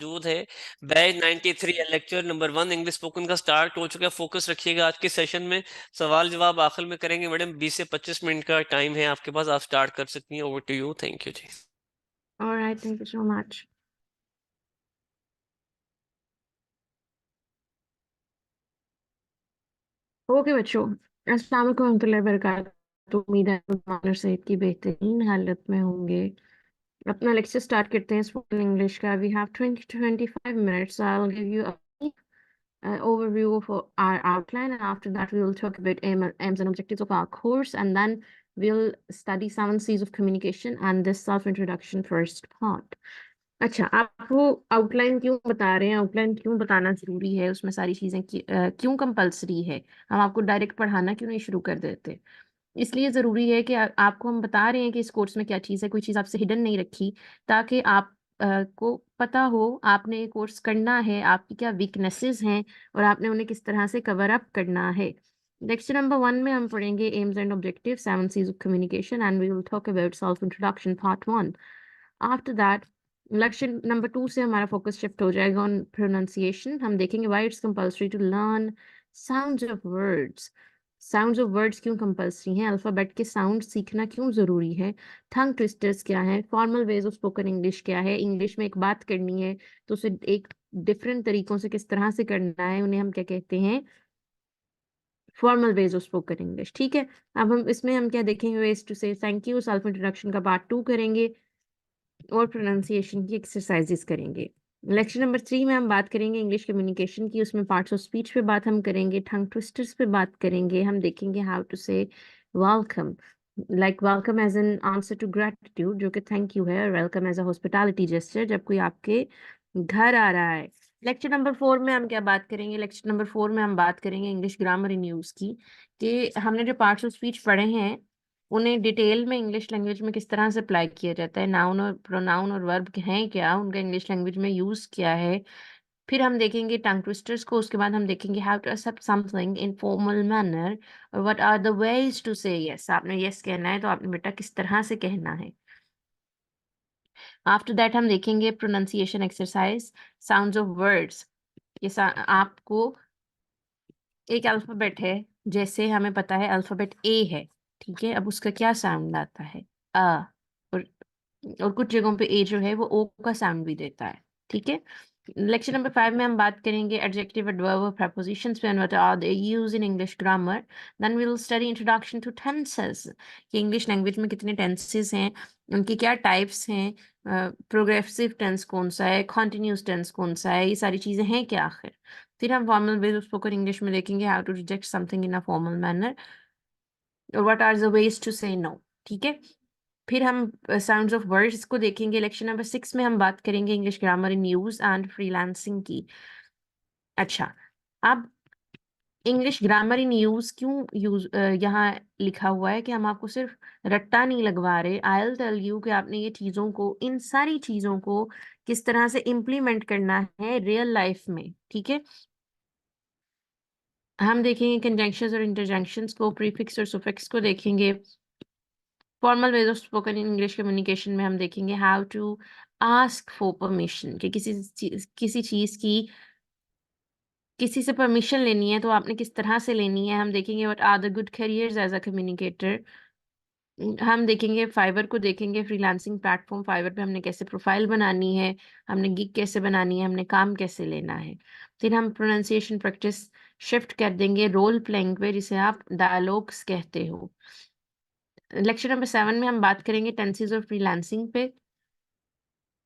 मौजूद है। Batch 93 lecture number 1 English spoken का स्टार्ट हो चुका है। फोकस रखिएगा आज के सेशन में। सवाल जवाब आखिर में करेंगे मैडम। 20 से 25 मिनट का टाइम है आपके पास, आप स्टार्ट कर सकती हैं। Over to you. Thank you जी। All right, thank you so much. Okay बच्चों, अस्सलाम वालेकुम रहमतुल्लाहि व बरकातहू। उम्मीद है आप सेहत की बेहतरीन हालत में होंगे। अपना लेक्चर स्टार्ट करते हैं स्पोकन इंग्लिश का। We have 20 to 25 minutes. I will give you overview of our outline, and after that we will talk about aims and objectives of our course, and then we'll study 7 C's of communication and this self-introduction first part. अच्छा, आपको outline क्यों बता रहे हैं, outline क्यों बताना जरूरी है, उसमें सारी चीजें क्यों कंपलसरी है, हम आपको डायरेक्ट पढ़ाना क्यों नहीं शुरू कर देते? इसलिए जरूरी है कि आपको हम बता रहे हैं कि इस कोर्स में क्या चीज़ है, कोई चीज़ आपसे हिडन नहीं रखी, ताकि आप को पता हो आपने ये कोर्स करना है, आपकी क्या वीकनेसेस हैं और आपने उन्हें किस तरह से कवर अप करना है। लेक्चर नंबर 1 में हम पढ़ेंगे aims and objective 7 C's of communication, and we will talk about self introduction part 1। After that lecture number 2 से हमारा फोकस शिफ्ट हो जाएगा ऑन प्रोनाउंसिएशन। हम देखेंगे why it's compulsory to learn sounds of words. Sounds of words क्यों compulsory हैं, alphabet के sound सीखना क्यों ज़रूरी है, टंग ट्विस्टर्स क्या है, formal ways of spoken English क्या है, इंग्लिश में एक बात करनी है तो उसे एक डिफरेंट तरीकों से किस तरह से करना है, उन्हें हम क्या कहते हैं, formal ways of spoken English. ठीक है, अब हम इसमें हम क्या देखेंगे, वेज टू से थैंक यू, सेल्फ इंट्रोडक्शन का पार्ट 2 करेंगे और प्रोनाउंसिएशन की एक्सरसाइजेस करेंगे। लेक्चर नंबर 3 में हम बात करेंगे इंग्लिश कम्युनिकेशन की, उसमें पार्ट्स ऑफ स्पीच पे बात हम करेंगे, टंग ट्विस्टर्स पे बात करेंगे, हम देखेंगे how to say welcome, like welcome as an answer to gratitude जो कि थैंक यू है, और welcome as a hospitality gesture जब कोई आपके घर आ रहा है। लेक्चर नंबर 4 में हम क्या बात करेंगे, लेक्चर नंबर 4 में हम बात करेंगे इंग्लिश ग्रामर इन यूज की, कि हमने जो पार्ट्स ऑफ स्पीच पढ़े हैं उन्हें डिटेल में इंग्लिश लैंग्वेज में किस तरह से अप्लाई किया जाता है, नाउन और प्रोनाउन और वर्ब हैं क्या, उनका इंग्लिश लैंग्वेज में यूज क्या है। फिर हम देखेंगे टंग ट्विस्टर्स को, उसके बाद हम देखेंगे how to accept something in formal manner और what are the ways to say yes. आपने यस कहना है तो आपने बेटा किस तरह से कहना है। आफ्टर दैट हम देखेंगे pronunciation exercise, sounds of words. ये आपको एक अल्फाबेट है, जैसे हमें पता है अल्फाबेट ए है, ठीक है, अब उसका क्या साउंड आता है, अ, और कुछ जगहों पे ए जो है वो ओ का साउंड भी देता है। ठीक है, लेक्चर नंबर 5 में हम बात करेंगे एडजेक्टिव एडवर्ब और prepositions पे, and what are they used in English grammar. Then we will study introduction to tenses, कि इंग्लिश लैंग्वेज में कितने टेंसेस हैं, उनकी क्या टाइप्स हैं, प्रोग्रेसिव टेंस कौन सा है, कॉन्टिन्यूस टेंस कौन सा है, ये सारी चीजें हैं क्या आखिर। फिर हम formal ways of spoken English में देखेंगे how to reject something in a formal manner और what are the ways to say no. ठीक है, फिर हम साउंड्स ऑफ वर्ड्स को देखेंगे। लेक्चर नंबर 6 में हम बात करेंगे English grammar in use and freelancing की। अच्छा, अब इंग्लिश ग्रामर इन यूज क्यों यूज यहाँ लिखा हुआ है कि हम आपको सिर्फ रट्टा नहीं लगवा रहे, आई विल टेल यू कि आपने ये चीज़ों को, इन सारी चीज़ों को किस तरह से इम्प्लीमेंट करना है रियल लाइफ में। ठीक है, हम देखेंगे कंजंक्शंस और इंटरजेक्शंस को, प्रीफिक्स और सुफिक्स को देखेंगे। Formal ways of spoken English communication में हम देखेंगे how to ask for permission, कि किसी चीज की किसी से परमिशन लेनी है तो आपने किस तरह से लेनी है। हम देखेंगे what are the good careers as a communicator. हम देखेंगे फाइवर को, देखेंगे फ्रीलांसिंग प्लेटफॉर्म फाइवर पे हमने कैसे प्रोफाइल बनानी है, हमने गिग कैसे बनानी है, हमने काम कैसे लेना है। फिर हम प्रोनाउंसिएशन प्रैक्टिस शिफ्ट कर देंगे रोल प्लेइंग पे, जिसे आप डायलॉग्स कहते हो। लेक्चर नंबर 7 में हम बात करेंगे टेंसेस और फ्रीलांसिंग पे।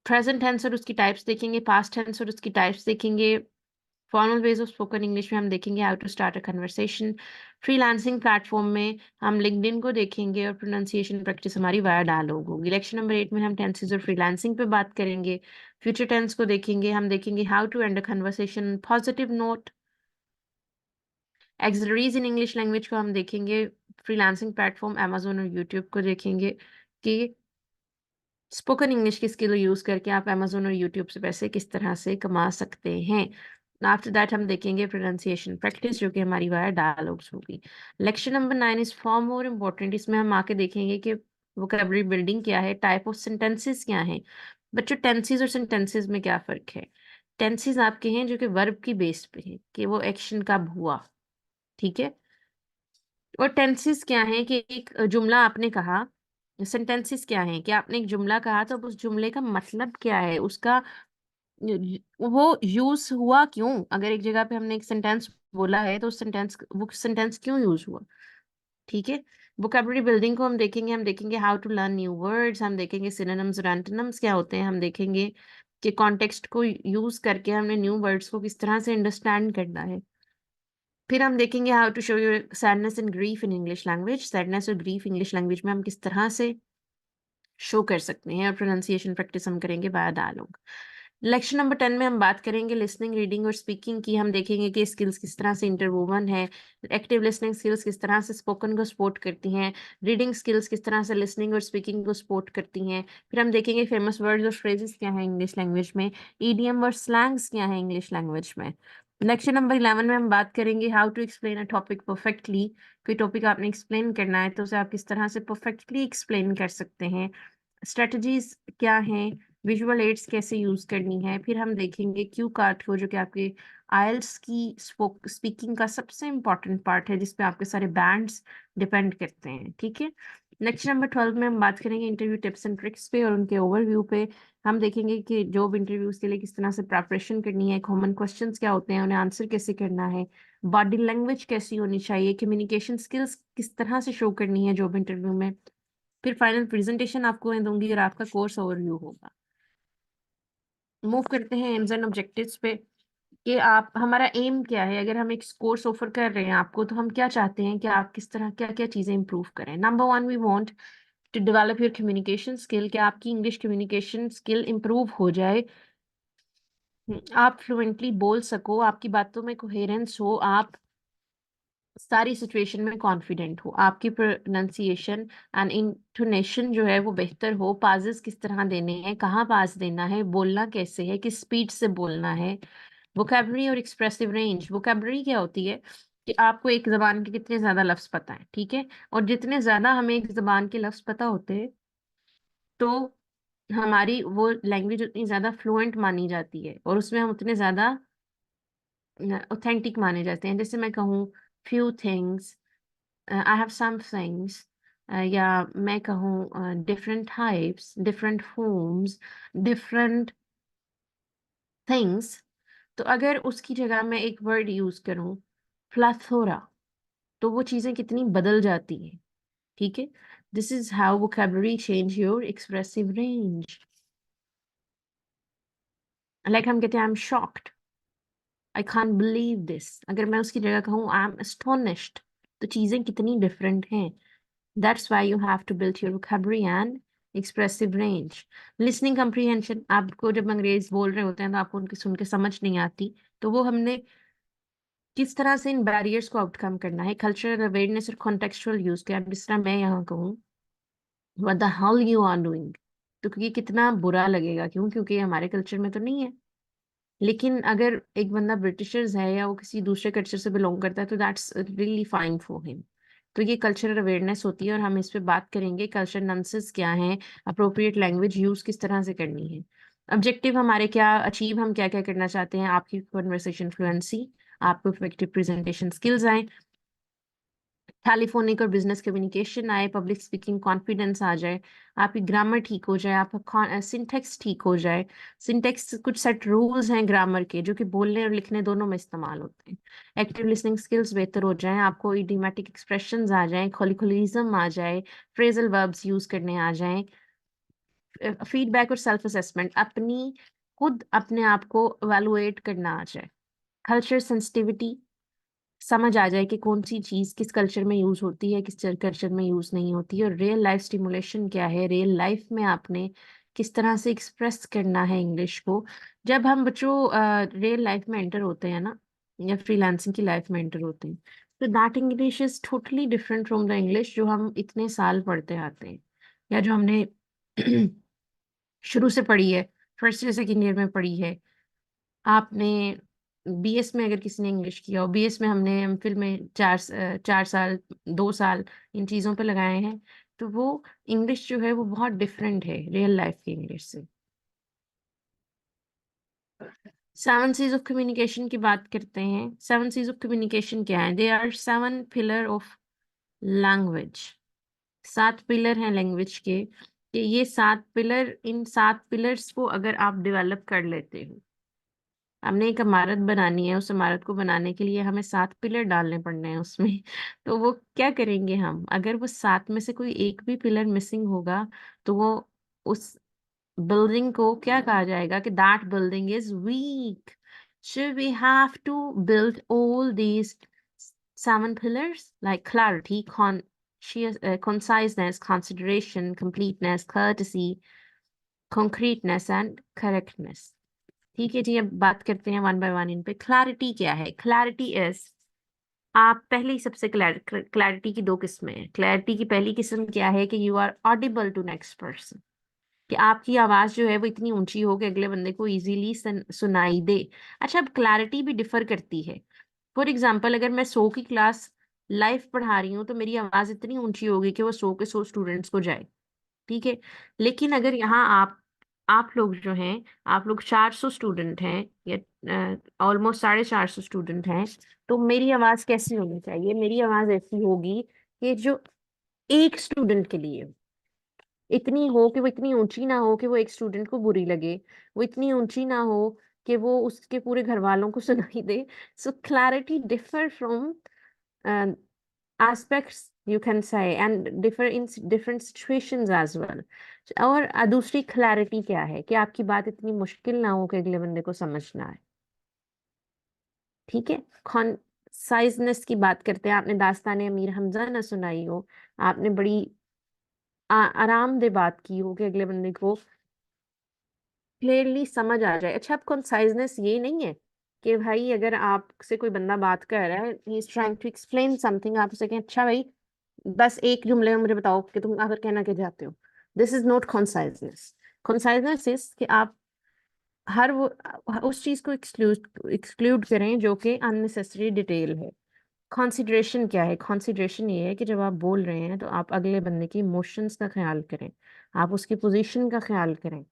प्रेजेंट टेंस और उसकी टाइप्स देखेंगे, पास्ट टेंस और उसकी टाइप्स देखेंगे। Formal ways of spoken English में हम देखेंगे how to start a conversation. Freelancing platform में हम लिंक्डइन को देखेंगे और प्रोनाउंसिएशन प्रैक्टिस हमारी वाया डायलॉग होगी। लेक्चर नंबर 8 में हम टेंसेस और फ्रीलांसिंग पे बात करेंगे। फ्यूचर टेंस को देखेंगे, हम देखेंगे how to end a conversation positive note. Auxiliaries in English language को हम देखेंगे, फ्रीलांसिंग प्लेटफॉर्म अमेजोन और यूट्यूब को देखेंगे कि स्पोकन इंग्लिश की स्किल यूज करके आप अमेजोन और यूट्यूब से पैसे किस तरह से कमा सकते हैं। आफ्टर दैट हम देखेंगे प्रोनाउंसिएशन प्रैक्टिस, जो कि हमारी वाया डायलॉग्स होगी। Lecture number 9 is for more important, इसमें हम आके देखेंगे कि वोकैबुलरी बिल्डिंग क्या है, टाइप ऑफ सेंटेंसेस क्या हैं, बच्चों टेंसेस और सेंटेंसेस में क्या फर्क है? टेंसेस आपके हैं जो कि वर्ब की बेस पे है, कि वो एक्शन कब हुआ, ठीक है। और टेंसेस क्या है कि एक जुमला आपने कहा। सेंटेंसेस क्या है कि आपने एक जुमला कहा तो अब उस जुमले का मतलब क्या है, उसका वो यूज हुआ क्यों। अगर एक जगह पे हमने एक सेंटेंस बोला है तो वो सेंटेंस क्यों यूज हुआ, ठीक है। वोकैबुलरी बिल्डिंग को हम देखेंगे how to learn new words, हम देखेंगे सिनोनिम्स और एंटोनिम्स क्या होते हैं, हम देखेंगे कि कॉन्टेक्स्ट को यूज करके हमने न्यू वर्ड्स को किस तरह से अंडरस्टैंड करना है। फिर हम देखेंगे how to show your sadness and grief in English language, sadness और ग्रीफ इंग्लिश लैंग्वेज में हम किस तरह से शो कर सकते हैं, और प्रोनाउंसिएशन प्रैक्टिस हम करेंगे बाय डायलॉग। लेक्चर नंबर 10 में हम बात करेंगे लिसनिंग, रीडिंग और स्पीकिंग की। हम देखेंगे कि स्किल्स किस तरह से इंटरवोवन है, एक्टिव लिसनिंग स्किल्स किस तरह से स्पोकन को सपोर्ट करती हैं, रीडिंग स्किल्स किस तरह से लिसनिंग और स्पीकिंग को सपोर्ट करती हैं। फिर हम देखेंगे फेमस वर्ड्स और फ्रेजेस क्या है इंग्लिश लैंग्वेज में, ईडीएम और स्लैंग्स क्या है इंग्लिश लैंग्वेज में। लेक्चर नंबर 11 में हम बात करेंगे how to explain a topic perfectly. कोई टॉपिक आपने एक्सप्लेन करना है तो उसे आप किस तरह से परफेक्टली एक्सप्लेन कर सकते हैं। स्ट्रेटजीज क्या हैं, विजुअल एड्स कैसे यूज करनी है। फिर हम देखेंगे क्यू कार्ड को, जो कि आपके आइल्स की स्पीकिंग का सबसे इम्पोर्टेंट पार्ट है, जिसपे आपके सारे बैंड्स डिपेंड करते हैं, ठीक है। लेक्चर नंबर 12 में हम बात करेंगे इंटरव्यू टिप्स एंड ट्रिक्स पे और उनके ओवरव्यू पे। हम देखेंगे कि जॉब इंटरव्यूज के लिए किस तरह से प्रिपरेशन करनी है, कॉमन क्वेश्चंस क्या होते हैं, उन्हें आंसर कैसे करना है, बॉडी लैंग्वेज कैसी होनी चाहिए, कम्युनिकेशन स्किल्स किस तरह से शो करनी है जॉब इंटरव्यू में। फिर फाइनल प्रेजेंटेशन आपको मैं दूंगी और आपका कोर्स ओवरव्यू होगा। मूव करते हैं एम्स एंड ऑब्जेक्टिव्स पे, कि आप हमारा एम क्या है। अगर हम एक कोर्स ऑफर कर रहे हैं आपको, तो हम क्या चाहते हैं कि आप किस तरह क्या क्या चीजें इंप्रूव करें। Number 1, we want to develop your communication skill, कि आपकी इंग्लिश कम्युनिकेशन स्किल इंप्रूव हो जाए, आप फ्लुएंटली बोल सको, आपकी बातों में कोहेरेंस हो, आप सारी सिचुएशन में कॉन्फिडेंट हो, आपकी प्रोनाउंसिएशन एंड इंटोनेशन जो है वो बेहतर हो, पाजेस किस तरह देने हैं, कहाँ पास देना है, बोलना कैसे है, किस स्पीड से बोलना है। वोकैबुलरी और एक्सप्रेसिव रेंज, वोकैबुलरी क्या होती है कि आपको एक जबान के कितने ज्यादा लफ्ज पता है, ठीक है। और जितने ज्यादा हमें एक जबान के लफ्ज पता होते हैं तो हमारी वो लैंग्वेज उतनी ज्यादा फ्लुएंट मानी जाती है, और उसमें हम उतने ज्यादा ऑथेंटिक माने जाते हैं। जैसे मैं कहूँ few things, I have some things, या मैं कहूँ different types, different forms, different things, तो अगर उसकी जगह मैं एक वर्ड यूज करूं प्लाथोरा, तो वो चीजें कितनी बदल जाती हैं, ठीक है। This is how vocabulary change your expressive range. Like हम कहते हैं I am shocked, I can't believe this, अगर मैं उसकी जगह कहूँ आई एम एस्टोनिश्ड, तो चीजें कितनी डिफरेंट हैं। That's why you have to build your vocabulary and expressive range. Listening comprehension, आपको जब अंग्रेज बोल रहे होते हैं तो आपको उनकी सुन के समझ नहीं आती, तो वो हमने किस तरह से इन बैरियर्स को आउटकम करना है। कल्चरल अवेयरनेस और कॉन्टेक्चुअल यूज के, अब जिस तरह मैं यहाँ कहूँ what the hell you are doing, तो ये कितना बुरा लगेगा, क्यों? क्योंकि ये हमारे कल्चर में तो नहीं है। लेकिन अगर एक बंदा ब्रिटिशर्स है या वो किसी दूसरे कल्चर से बिलोंग करता है तो that's really fine for him. तो ये कल्चरल अवेयरनेस होती है और हम इस पे बात करेंगे कल्चर नंसेस क्या है, अप्रोप्रिएट लैंग्वेज यूज किस तरह से करनी है। ऑब्जेक्टिव हमारे क्या अचीव, हम क्या क्या करना चाहते हैं, आपकी कन्वर्सेशन फ्लुएंसी, आपको इफेक्टिव प्रेजेंटेशन स्किल्स आए, टेलीफोनिक और बिजनेस कम्युनिकेशन आए, पब्लिक स्पीकिंग कॉन्फिडेंस आ जाए, आपकी ग्रामर ठीक हो जाए, आपका सिंटेक्स ठीक हो जाए। सिंटेक्स कुछ सेट रूल्स हैं ग्रामर के जो कि बोलने और लिखने दोनों में इस्तेमाल होते हैं। एक्टिव लिसनिंग स्किल्स बेहतर हो जाएं, आपको इडियोमैटिक एक्सप्रेशंस आ जाएं, कोलिकोलिज्म आ जाए, फ्रेजल वर्ब्स यूज करने आ जाएं। फीडबैक और सेल्फ असेसमेंट, अपनी खुद अपने आप को एवेलुएट करना आ जाए। कल्चर सेंसिटिविटी, समझ आ जाए कि कौन सी चीज किस कल्चर में यूज होती है, किस कल्चर में यूज नहीं होती है। और रियल लाइफ स्टिमुलेशन क्या है, रियल लाइफ में आपने किस तरह से एक्सप्रेस करना है इंग्लिश को। जब हम बच्चों रियल लाइफ में एंटर होते हैं ना, या फ्रीलांसिंग की लाइफ में एंटर होते हैं, तो that English is totally different from the English जो हम इतने साल पढ़ते आते हैं, या जो हमने शुरू से पढ़ी है, फर्स्ट या सेकेंड ईयर में पढ़ी है। आपने बीएस में, अगर किसी ने इंग्लिश किया हो, बीएस में हमने एमफिल में 4 साल 2 साल इन चीज़ों पे लगाए हैं, तो वो इंग्लिश जो है वो बहुत डिफरेंट है रियल लाइफ की इंग्लिश से। सेवन सीज ऑफ कम्युनिकेशन की बात करते हैं। सेवन सीज ऑफ कम्युनिकेशन क्या है? They are seven pillar of language. 7 pillar हैं लैंग्वेज के, कि ये 7 पिलर, इन 7 पिलर्स को अगर आप डेवलप कर लेते हो, हमने एक इमारत बनानी है, उस इमारत को बनाने के लिए हमें 7 पिलर डालने पड़ने हैं उसमें। तो वो क्या करेंगे हम? अगर वो 7 में से कोई एक भी पिलर मिसिंग होगा, तो वो उस बिल्डिंग को क्या कहा जाएगा कि that building is weak. So we have to build all these 7 pillars like clarity, conciseness, consideration, completeness, courtesy, concreteness and correctness। ठीक है जी, अब बात करते हैं वन बाय वन इन पे। क्लैरिटी क्या है? क्लैरिटी इज, आप पहले ही सबसे क्लैरिटी की 2 किस्में हैं। क्लैरिटी की पहली किस्म क्या है कि you are audible to next person, कि आपकी आवाज जो है वो इतनी ऊंची हो कि अगले बंदे को इजीली सुनाई दे। अच्छा, अब क्लैरिटी भी डिफर करती है। फॉर एग्जाम्पल, अगर मैं 100 की क्लास लाइव पढ़ा रही हूँ तो मेरी आवाज इतनी ऊंची होगी कि वो 100 के 100 स्टूडेंट्स को जाए। ठीक है। लेकिन अगर यहाँ आप लोग जो हैं, आप लोग 400 स्टूडेंट हैं या ऑलमोस्ट 450 स्टूडेंट हैं, तो मेरी आवाज कैसी होनी चाहिए? मेरी आवाज ऐसी होगी कि जो एक स्टूडेंट के लिए हो। इतनी हो कि वो इतनी ऊंची ना हो कि वो एक स्टूडेंट को बुरी लगे, वो इतनी ऊंची ना हो कि वो उसके पूरे घर वालों को सुनाई दे। So clarity differ from aspects you can say and differ in different situations as well। और दूसरी क्लैरिटी क्या है? कि आपकी बात इतनी मुश्किल ना हो कि अगले बंदे को समझ ना आए। ठीक है। कॉन्साइजनेस की बात करते हैं। आपने दास्तान अमीर हमजा ना सुनाई हो, आपने बड़ी आरामदेह बात की हो कि अगले बंदे को क्लियरली समझ आ जाए। अच्छा, अब कॉन्साइजनेस ये नहीं है कि भाई अगर आपसे कोई बंदा बात कर रहा है, he is trying to explain something, आप उसे कहें अच्छा भाई बस एक जुमले में मुझे बताओ कि तुम आखिर कहना क्या चाहते हो। This is not conciseness. Conciseness is कि आप हर वो उस चीज को एक्सक्लूड करें जो कि अननेसेसरी डिटेल है। कॉन्सिडरेशन क्या है? कॉन्सिडरेशन ये है कि जब आप बोल रहे हैं तो आप अगले बंदे की इमोशंस का ख्याल करें, आप उसकी पोजीशन का ख्याल करें।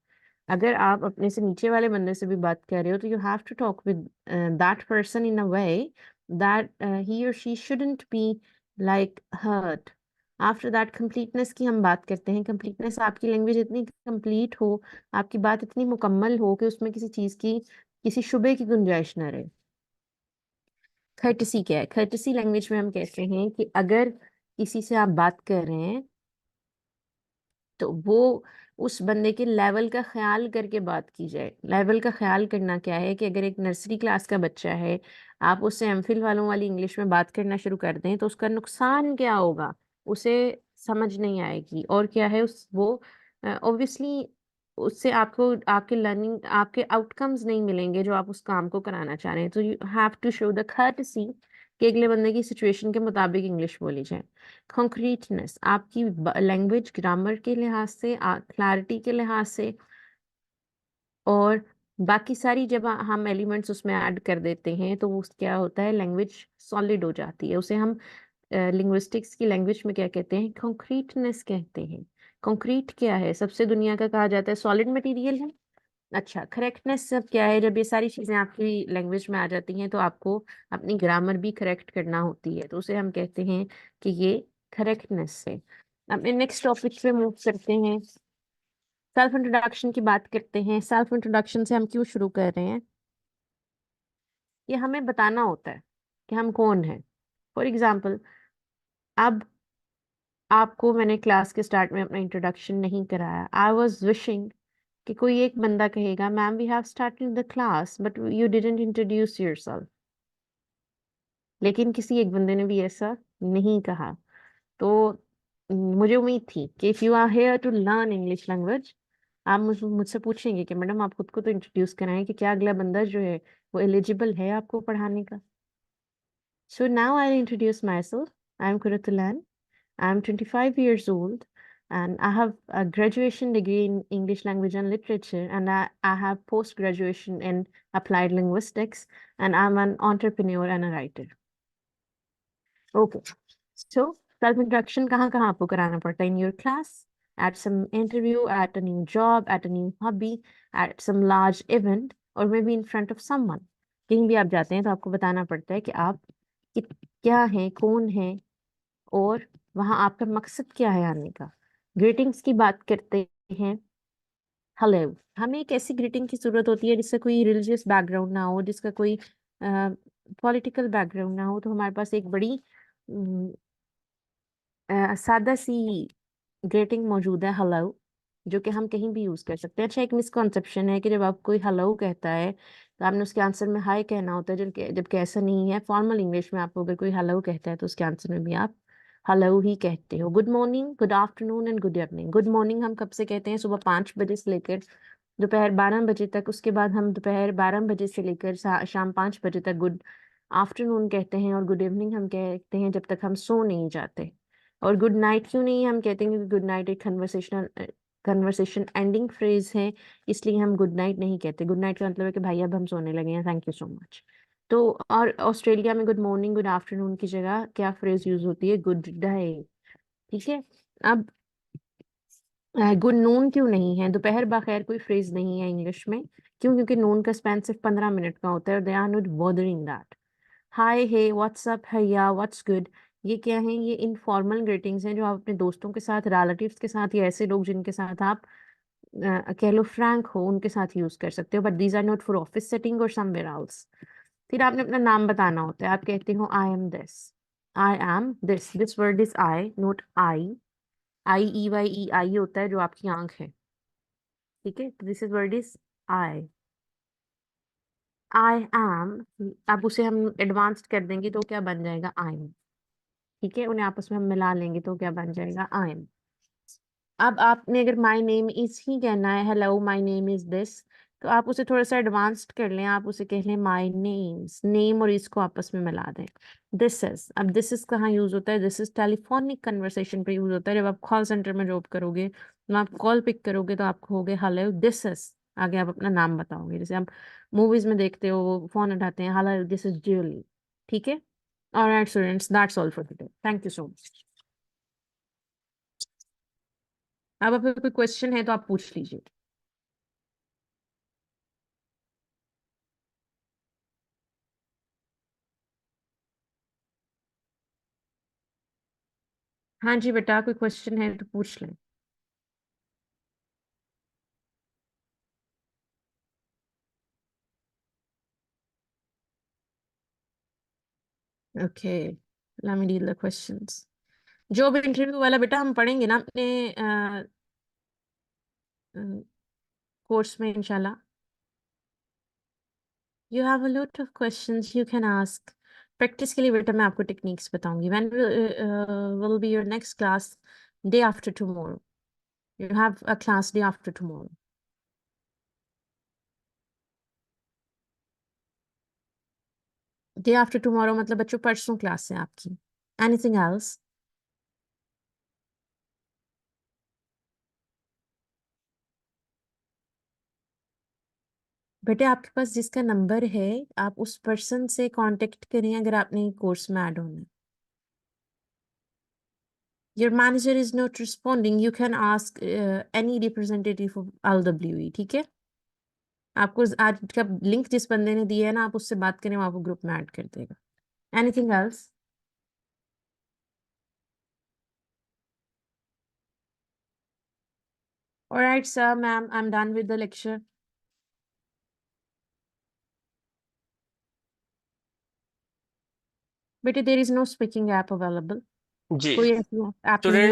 अगर आप अपने से नीचे वाले बंदे से भी बात कर रहे हो तो you have to talk with that person in a way that he और she shouldn't be like hurt. After that completeness की हम बात करते हैं। कंप्लीटनेस, आपकी लैंग्वेज इतनी कंप्लीट हो, आपकी बात इतनी मुकम्मल हो कि उसमें किसी चीज की, किसी शुबे की गुंजाइश ना रहे। कर्टसी क्या है? कर्टसी लैंग्वेज में हम कहते हैं कि अगर किसी से आप बात कर रहे हैं तो वो उस बंदे के लेवल का ख्याल करके बात की जाए। लेवल का ख्याल करना क्या है? कि अगर एक नर्सरी क्लास का बच्चा है, आप उससे एमफिल वालों वाली इंग्लिश में बात करना शुरू कर दें तो उसका नुकसान क्या होगा? उसे समझ नहीं आएगी। और क्या है, उस वो ऑब्वियसली उससे आपको आपके लर्निंग, आपके आउटकम्स नहीं मिलेंगे जो आप उस काम को कराना चाह रहे हैं। तो you have to show the courtesy कि अगले बंदे की सिचुएशन के मुताबिक इंग्लिश बोली जाए। कॉन्क्रीटनेस, आपकी लैंग्वेज ग्रामर के लिहाज से, क्लैरिटी के लिहाज से, और बाकी सारी जब हम एलिमेंट्स उसमें ऐड कर देते हैं तो वो क्या होता है, लैंग्वेज सॉलिड हो जाती है। उसे हम लिंग्विस्टिक्स की लैंग्वेज में क्या कहते हैं? कॉन्क्रीटनेस कहते हैं। कॉन्क्रीट क्या है? सबसे दुनिया का कहा जाता है सॉलिड मटेरियल है। अच्छा, करेक्टनेस सब क्या है? जब ये सारी चीजें आपकी लैंग्वेज में आ जाती हैं तो आपको अपनी ग्रामर भी करेक्ट करना होती है, तो उसे हम कहते हैं कि ये करेक्टनेस है। अब नेक्स्ट टॉपिक पे मूव करते हैं। सेल्फ इंट्रोडक्शन की बात करते हैं। सेल्फ इंट्रोडक्शन से हम क्यों शुरू कर रहे हैं? ये हमें बताना होता है कि हम कौन हैं। फॉर एग्जाम्पल, अब आपको मैंने क्लास के स्टार्ट में अपना इंट्रोडक्शन नहीं कराया। आई वॉज विशिंग कि कोई एक बंदा कहेगा ma'am we have started the class but you didn't introduce yourself. लेकिन किसी एक बंदे ने भी ऐसा नहीं कहा। तो मुझे उम्मीद थी कि if you are here to learn English language, आप मुझसे पूछेंगे कि मैडम आप खुद को तो इंट्रोड्यूस कराएं कि क्या अगला बंदा जो है वो एलिजिबल है आपको पढ़ाने का। So now I introduce myself. I am Qurratulain. I'm 25 years old and I have a graduation degree in English language and literature, and I have post graduation in applied linguistics, and I'm an entrepreneur and a writer. Okay. So self introduction कहाँ कहाँ आपको कराना पड़ता है? In your class, at some interview, at a new job, at a new hobby, at some large event. और may be in front of someone. कहीं भी आप जाते हैं तो आपको बताना पड़ता है कि आप क्या हैं, कौन है, और वहां आपका मकसद क्या है आने का। ग्रीटिंग्स की बात करते हैं। हेलो, हमें एक ऐसी ग्रीटिंग की जरूरत होती है जिसका कोई रिलीजियस बैकग्राउंड ना हो, जिसका कोई पॉलिटिकल बैकग्राउंड ना हो। तो हमारे पास एक बड़ी सादा सी ग्रीटिंग मौजूद है, हेलो, जो कि हम कहीं भी यूज कर सकते हैं। अच्छा, एक मिसकॉन्सेप्शन है कि जब आप कोई हेलो कहता है तो आपने उसके आंसर में हाय कहना होता है, जबकि ऐसा नहीं है। फॉर्मल इंग्लिश में आपको अगर कोई हेलो कहता है तो उसके आंसर में भी आप हेलो ही कहते हो। Good morning, good afternoon and good evening. Good morning हम कब से कहते हैं? सुबह 5 बजे से लेकर दोपहर 12 बजे तक। उसके बाद हम दोपहर 12 बजे से लेकर शाम 5 बजे तक गुड आफ्टरनून कहते हैं। और गुड इवनिंग हम कहते हैं जब तक हम सो नहीं जाते। और गुड नाइट क्यों नहीं हम कहते हैं? क्योंकि गुड नाइट एक कन्वर्सेशन एंडिंग फ्रेज है, इसलिए हम गुड नाइट नहीं कहते। गुड नाइट का मतलब है कि भाई अब हम सोने लगे हैं, थैंक यू सो मच। तो और ऑस्ट्रेलिया में गुड मॉर्निंग, गुड आफ्टरनून की जगह क्या फ्रेज यूज होती है? Good day. ठीक है। अब गुड नून क्यों नहीं है? दोपहर बखैर कोई फ्रेज नहीं है इंग्लिश में। क्यों? क्योंकि नून का स्पैन सिर्फ 15 मिनट का होता है और they are not bothering that. Hi, hey, what's up है या व्हाट्स गुड, ये क्या है? ये इनफॉर्मल ग्रीटिंग्स हैं जो आप अपने दोस्तों के साथ, रिलेटिव्स के साथ, या ऐसे लोग जिनके साथ आप कह लो फ्रैंक हो, उनके साथ यूज कर सकते हो। But these are not for office setting और समवेयर एल्स। फिर आपने अपना नाम बताना होता है। आप कहते हो I am this, I am this. This word is I, not eye. Eye होता है जो आपकी आंख है। ठीक है, this is word is I. I am, अब उसे हम एडवांस्ड कर देंगे तो क्या बन जाएगा? I am. ठीक है, उन्हें आपस में हम मिला लेंगे तो क्या बन जाएगा? आई एम। अब आपने अगर माई नेम इज ही कहना है, hello my name is this, तो आप उसे थोड़ा सा एडवांस्ड कर लें। आप उसे कह लें माई नेम्स, नेम और इसको आपस में मिला दें। दिस इज, अब दिस इज कहाँ यूज होता है? दिस इज टेलीफोनिक कन्वर्सेशन पे यूज होता है। जब आप कॉल सेंटर में जॉब करोगे तो आप कॉल पिक करोगे तो आप कहोगे हेलो दिस इज, आगे आप अपना नाम बताओगे। जैसे आप मूवीज में देखते हो, वो फोन उठाते हैं, हेलो दिस इज जूली। ठीक है। Alright students, that's all for today, thank you so much. अब अगर कोई क्वेश्चन है तो आप पूछ लीजिए। हाँ जी बेटा, कोई क्वेश्चन है तो पूछ लें। Okay, let me deal the questions. Job interview वाला बेटा हम पढ़ेंगे ना अपने कोर्स में इंशाल्लाह। You have a lot of questions you can ask. Practice के लिए बेटा मैं आपको टेक्निक्स बताऊंगी। When will be your next class? Day after tomorrow. You have a class day after tomorrow. Day after tomorrow मतलब बच्चों परसों क्लास है आपकी। Anything else? बेटे आपके पास जिसका नंबर है, आप उस पर्सन से कांटेक्ट करें अगर आपने कोर्स में ऐड होना है। Your manager is not responding, you can ask any representative of LWE। ठीक है, आपको आज का लिंक जिस बंदे ने दिया है ना, आप उससे बात करें, वो आपको ग्रुप में ऐड कर देगा। Anything else? Alright sir, ma'am, I am done with the lecture. बेटे there is no speaking app available. जी कोई ऐसी ऐप नहीं स्टूडेंट है